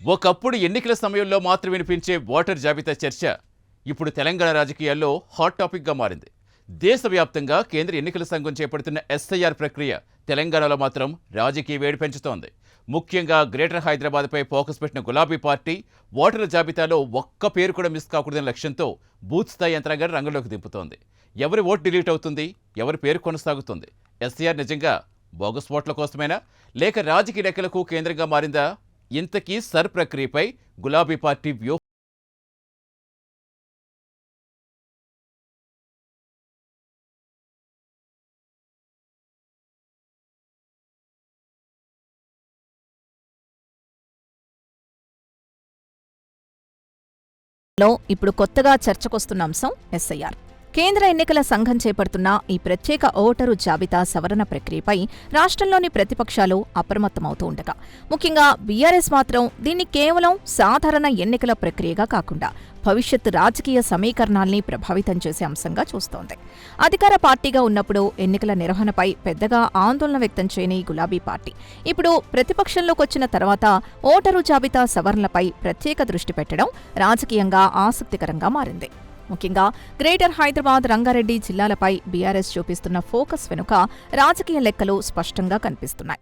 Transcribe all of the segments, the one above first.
ఒకప్పుడు ఎన్నికల సమయంలో మాత్రం వినిపించే ఓటర్ జాబితా చర్చ ఇప్పుడు తెలంగాణ రాజకీయాల్లో హాట్ టాపిక్గా మారింది. దేశవ్యాప్తంగా కేంద్ర ఎన్నికల సంఘం చేపడుతున్న ఎస్ఐఆర్ ప్రక్రియ తెలంగాణలో మాత్రం రాజకీయ వేడి పెంచుతోంది. ముఖ్యంగా గ్రేటర్ హైదరాబాద్పై ఫోకస్ పెట్టిన గులాబీ పార్టీ ఓటర్ల జాబితాలో ఒక్క పేరు కూడా మిస్ కాకూడదనే లక్ష్యంతో బూత్ స్థాయి యంత్రాంగాన్ని రంగంలోకి దింపుతోంది. ఎవరి ఓటు డిలీట్ అవుతుంది, ఎవరి పేరు కొనసాగుతుంది? ఎస్ఐఆర్ నిజంగా బోగస్ ఓట్ల కోసమేనా, లేక రాజకీయ లెక్కలకు కేంద్రంగా మారిందా? ఇంతకీ సర్ ప్రక్రియపై గులాబీ పార్టీ వ్యూహం ఇప్పుడు కొత్తగా చర్చకొస్తున్న అంశం ఎస్ఐఆర్. కేంద్ర ఎన్నికల సంఘం చేపడుతున్న ఈ ప్రత్యేక ఓటరు జాబితా సవరణ ప్రక్రియపై రాష్ట్రంలోని ప్రతిపక్షాలు అప్రమత్తమవుతూ ఉండగా, ముఖ్యంగా బీఆర్ఎస్ మాత్రం దీన్ని కేవలం సాధారణ ఎన్నికల ప్రక్రియగా కాకుండా భవిష్యత్ రాజకీయ సమీకరణాల్ని ప్రభావితం చేసే అంశంగా చూస్తోంది. అధికార పార్టీగా ఉన్నప్పుడు ఎన్నికల నిర్వహణపై పెద్దగా ఆందోళన వ్యక్తం చేయని గులాబీ పార్టీ ఇప్పుడు ప్రతిపక్షంలోకొచ్చిన తర్వాత ఓటరు జాబితా సవరణలపై ప్రత్యేక దృష్టి పెట్టడం రాజకీయంగా ఆసక్తికరంగా మారింది. ముఖ్యంగా గ్రేటర్ హైదరాబాద్, రంగారెడ్డి జిల్లాలపై బీఆర్ఎస్ చూపిస్తున్న ఫోకస్ వెనుక రాజకీయ లెక్కలు స్పష్టంగా కనిపిస్తున్నాయి.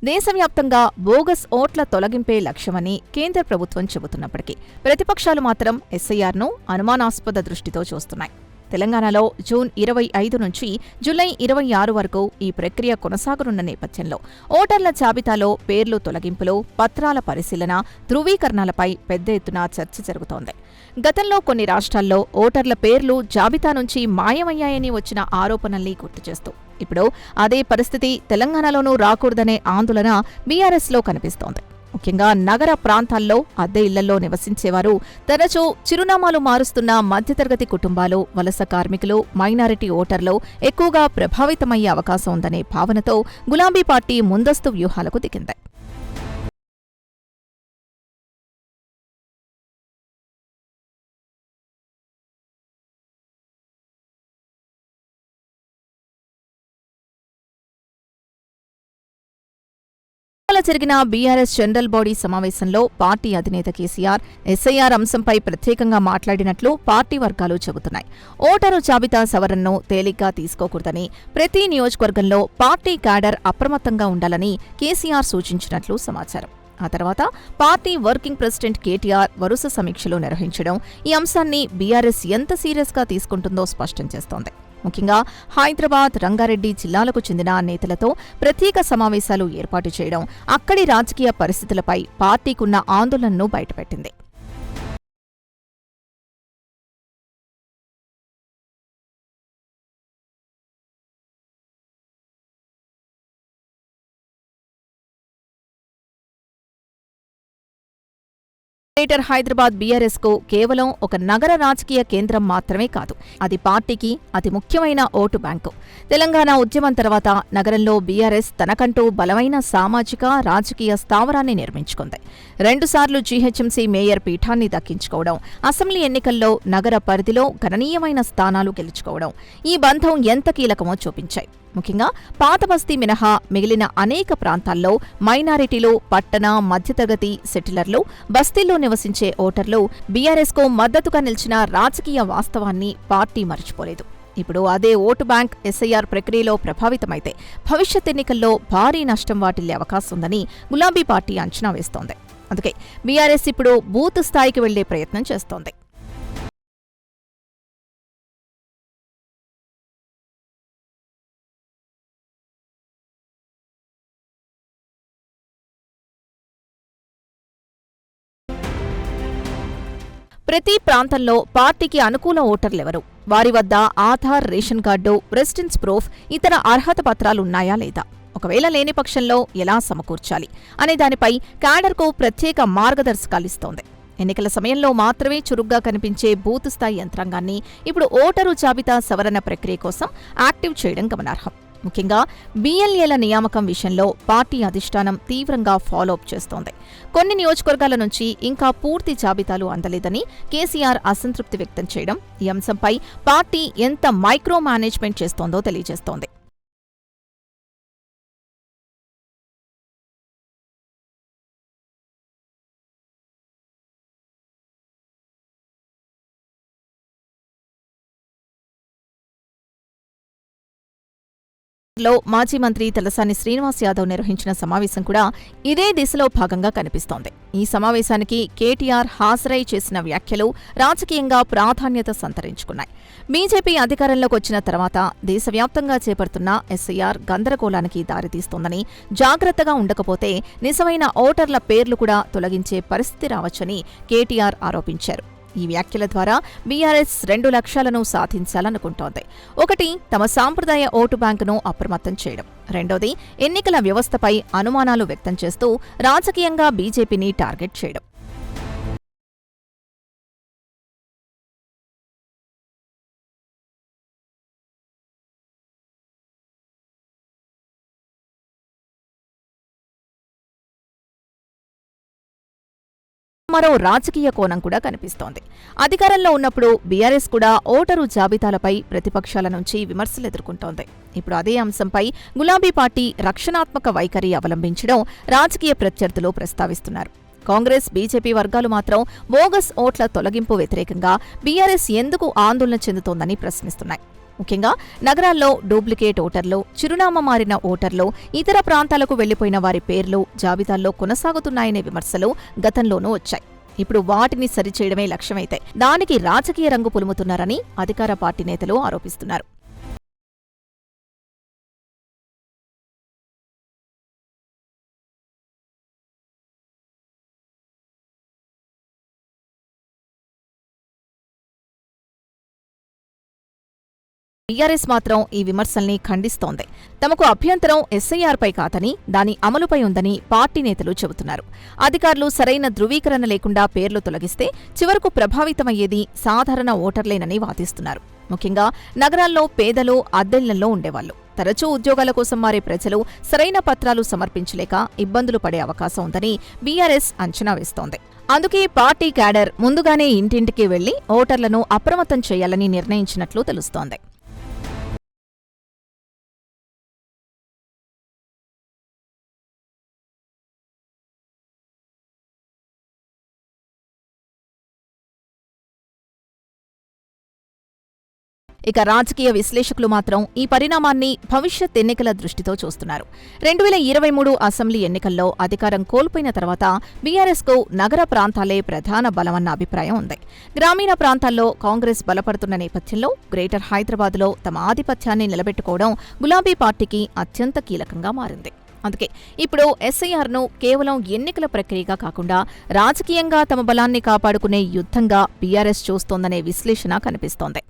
దేశవ్యాప్తంగా బోగస్ ఓట్ల తొలగింపే లక్ష్యమని కేంద్ర ప్రభుత్వం చెబుతున్నప్పటికీ ప్రతిపక్షాలు మాత్రం ఎస్ఐఆర్ను అనుమానాస్పద దృష్టితో చూస్తున్నాయి. తెలంగాణలో జూన్ 25 నుంచి జూలై 26 వరకు ఈ ప్రక్రియ కొనసాగనున్న నేపథ్యంలో ఓటర్ల జాబితాలో పేర్లు తొలగింపులు, పత్రాల పరిశీలన, ధృవీకరణలపై పెద్ద ఎత్తున చర్చ జరుగుతోంది. గతంలో కొన్ని రాష్ట్రాల్లో ఓటర్ల పేర్లు జాబితా నుంచి మాయమయ్యాయని వచ్చిన ఆరోపణల్ని గుర్తుచేస్తూ ఇప్పుడు అదే పరిస్థితి తెలంగాణలోనూ రాకూడదనే ఆందోళన బీఆర్ఎస్లో కనిపిస్తోంది. ముఖ్యంగా నగర ప్రాంతాల్లో అద్దె ఇళ్లలో నివసించేవారు, తరచూ చిరునామాలు మారుస్తున్న మధ్యతరగతి కుటుంబాలు, వలస కార్మికులు, మైనారిటీ ఓటర్లు ఎక్కువగా ప్రభావితమయ్యే అవకాశం ఉందనే భావనతో గులాబీ పార్టీ ముందస్తు వ్యూహాలకు దిగింది. జరిగిన బీఆర్ఎస్ జనరల్ బాడీ సమావేశంలో పార్టీ అధినేత కేసీఆర్ ఎస్ఐఆర్ అంశంపై ప్రత్యేకంగా మాట్లాడినట్లు పార్టీ వర్గాలు చెబుతున్నాయి. ఓటరు జాబితా సవరణను తేలిగ్గా తీసుకోకూడదని, ప్రతి నియోజకవర్గంలో పార్టీ క్యాడర్ అప్రమత్తంగా ఉండాలని కేసీఆర్ సూచించినట్లు సమాచారం. ఆ తర్వాత పార్టీ వర్కింగ్ ప్రెసిడెంట్ కేటీఆర్ వరుస సమీక్షలు నిర్వహించడం ఈ అంశాన్ని బీఆర్ఎస్ ఎంత సీరియస్గా తీసుకుంటుందో స్పష్టం చేస్తోంది. ముఖ్యంగా హైదరాబాద్, రంగారెడ్డి జిల్లాలకు చెందిన నేతలతో ప్రత్యేక సమావేశాలు ఏర్పాటు చేయడం అక్కడి రాజకీయ పరిస్థితులపై పార్టీకున్న ఆందోళనను బయటపెట్టింది. గ్రేటర్ హైదరాబాద్ బీఆర్ఎస్కు కేవలం ఒక నగర రాజకీయ కేంద్రం మాత్రమే కాదు, అది పార్టీకి అతి ముఖ్యమైన ఓటు బ్యాంకు. తెలంగాణ ఉద్యమం తర్వాత నగరంలో బీఆర్ఎస్ తనకంటూ బలమైన సామాజిక, రాజకీయ స్థావరాన్ని నిర్మించుకుంది. 2 సార్లు జీహెచ్ఎంసీ మేయర్ పీఠాన్ని దక్కించుకోవడం, అసెంబ్లీ ఎన్నికల్లో నగర పరిధిలో గణనీయమైన స్థానాలు గెలుచుకోవడం ఈ బంధం ఎంత కీలకమో చూపించాయి. ముఖ్యంగా పాతబస్తీ మినహా మిగిలిన అనేక ప్రాంతాల్లో మైనారిటీలు, పట్టణ, మధ్యతరగతి సెటిలర్లు, బస్తీల్లో నివసించే ఓటర్లు బీఆర్ఎస్కు మద్దతుగా నిలిచిన రాజకీయ వాస్తవాన్ని పార్టీ మర్చిపోలేదు. ఇప్పుడు అదే ఓటు బ్యాంక్ ఎస్ఐఆర్ ప్రక్రియలో ప్రభావితమైతే భవిష్యత్ ఎన్నికల్లో భారీ నష్టం వాటిల్లే అవకాశం ఉందని గులాబీ పార్టీ అంచనా వేస్తోంది. అందుకే బీఆర్ఎస్ ఇప్పుడు బూత్ స్థాయికి వెళ్లే ప్రయత్నం చేస్తోంది. ప్రతి ప్రాంతంలో పార్టీకి అనుకూల ఓటర్లెవరు, వారి వద్ద Aadhaar, ration card, residence proof, ఇతర అర్హత పత్రాలున్నాయా లేదా, ఒకవేళ లేని పక్షంలో ఎలా సమకూర్చాలి అనే దానిపై క్యాడర్కు ప్రత్యేక మార్గదర్శకాలిస్తోంది. ఎన్నికల సమయంలో మాత్రమే చురుగ్గా కనిపించే బూత్ స్థాయి యంత్రాంగాన్ని ఇప్పుడు ఓటరు జాబితా సవరణ ప్రక్రియ కోసం యాక్టివ్ చేయడం గమనార్హం. ముఖ్యంగా బీఎల్ఏల నియామకం విషయంలో పార్టీ అధిష్టానం తీవ్రంగా ఫాలోఅప్ చేస్తోంది. కొన్ని నియోజకవర్గాల నుంచి ఇంకా పూర్తి జాబితాలు అందలేదని కేసీఆర్ అసంతృప్తి వ్యక్తం చేయడం ఈ అంశంపై పార్టీ ఎంత మైక్రో మేనేజ్మెంట్ చేస్తోందో తెలియజేస్తోంది. లో మాజీ మంత్రి తలసాని శ్రీనివాస్ యాదవ్ నిర్వహించిన సమావేశం కూడా ఇదే దిశలో భాగంగా కనిపిస్తోంది. ఈ సమావేశానికి కేటీఆర్ హాజరై చేసిన వ్యాఖ్యలు రాజకీయంగా ప్రాధాన్యత సంతరించుకున్నాయి. బీజేపీ అధికారంలోకి వచ్చిన తర్వాత దేశవ్యాప్తంగా చేపడుతున్న ఎస్ఐఆర్ గందరగోళానికి దారితీస్తోందని, జాగ్రత్తగా ఉండకపోతే నిజమైన ఓటర్ల పేర్లు కూడా తొలగించే పరిస్థితి రావచ్చని కేటీఆర్ ఆరోపించారు. ఈ వ్యాఖ్యల ద్వారా బీఆర్ఎస్ 2 లక్ష్యాలను సాధించాలనుకుంటోంది. ఒకటి, తమ సాంప్రదాయ ఓటు బ్యాంకును అప్రమత్తం చేయడం. రెండోది, ఎన్నికల వ్యవస్థపై అనుమానాలు వ్యక్తం చేస్తూ రాజకీయంగా బీజేపీని టార్గెట్ చేయడం. మరో రాజకీయ కోణం కూడా కనిపిస్తోంది. అధికారంలో ఉన్నప్పుడు బీఆర్ఎస్ కూడా ఓటరు జాబితాలపై ప్రతిపక్షాల నుంచి విమర్శలు ఎదుర్కొంటోంది. ఇప్పుడు అదే అంశంపై గులాబీ పార్టీ రక్షణాత్మక వైఖరి అవలంబించడం రాజకీయ ప్రత్యర్థులు ప్రస్తావిస్తున్నారు. కాంగ్రెస్, బీజేపీ వర్గాలు మాత్రం బోగస్ ఓట్ల తొలగింపు వ్యతిరేకంగా బీఆర్ఎస్ ఎందుకు ఆందోళన చెందుతోందని ప్రశ్నిస్తున్నాయి. ముఖ్యంగా నగరాల్లో డూప్లికేట్ ఓటర్లు, చిరునామా మారిన ఓటర్లు, ఇతర ప్రాంతాలకు వెళ్లిపోయిన వారి పేర్లు జాబితాల్లో కొనసాగుతున్నాయనే విమర్శలు గతంలోనూ వచ్చాయి. ఇప్పుడు వాటిని సరిచేయడమే లక్ష్యమైతే దానికి రాజకీయ రంగు పులుముతున్నారని అధికార పార్టీ నేతలు ఆరోపిస్తున్నారు. బీఆర్ఎస్ మాత్రం ఈ విమర్శల్ని ఖండిస్తోంది. తమకు అభ్యంతరం ఎస్ఐఆర్పై కాదని, దాని అమలుపై ఉందని పార్టీ నేతలు చెబుతున్నారు. అధికారులు సరైన ధృవీకరణ లేకుండా పేర్లు తొలగిస్తే చివరకు ప్రభావితమయ్యేది సాధారణ ఓటర్లేనని వాదిస్తున్నారు. ముఖ్యంగా నగరాల్లో పేదలు, అద్దెళ్లలో ఉండేవాళ్లు, తరచూ ఉద్యోగాల కోసం మారే ప్రజలు సరైన పత్రాలు సమర్పించలేక ఇబ్బందులు పడే అవకాశం ఉందని బీఆర్ఎస్ అంచనా వేస్తోంది. అందుకే పార్టీ క్యాడర్ ముందుగానే ఇంటింటికి వెళ్లి ఓటర్లను అప్రమత్తం చేయాలని నిర్ణయించినట్లు తెలుస్తోంది. ఇక రాజకీయ విశ్లేషకులు మాత్రం ఈ పరిణామాన్ని భవిష్యత్ ఎన్నికల దృష్టితో చూస్తున్నారు. 2023 అసెంబ్లీ ఎన్నికల్లో అధికారం కోల్పోయిన తర్వాత బీఆర్ఎస్కు నగర ప్రాంతాలే ప్రధాన బలమన్న అభిప్రాయం ఉంది. గ్రామీణ ప్రాంతాల్లో కాంగ్రెస్ బలపడుతున్న నేపథ్యంలో గ్రేటర్ హైదరాబాద్లో తమ ఆధిపత్యాన్ని నిలబెట్టుకోవడం గులాబీ పార్టీకి అత్యంత కీలకంగా మారింది. అందుకే ఇప్పుడు ఎస్ఐఆర్ను కేవలం ఎన్నికల ప్రక్రియగా కాకుండా రాజకీయంగా తమ బలాన్ని కాపాడుకునే యుద్ధంగా బీఆర్ఎస్ చూస్తోందనే విశ్లేషణ కనిపిస్తోంది.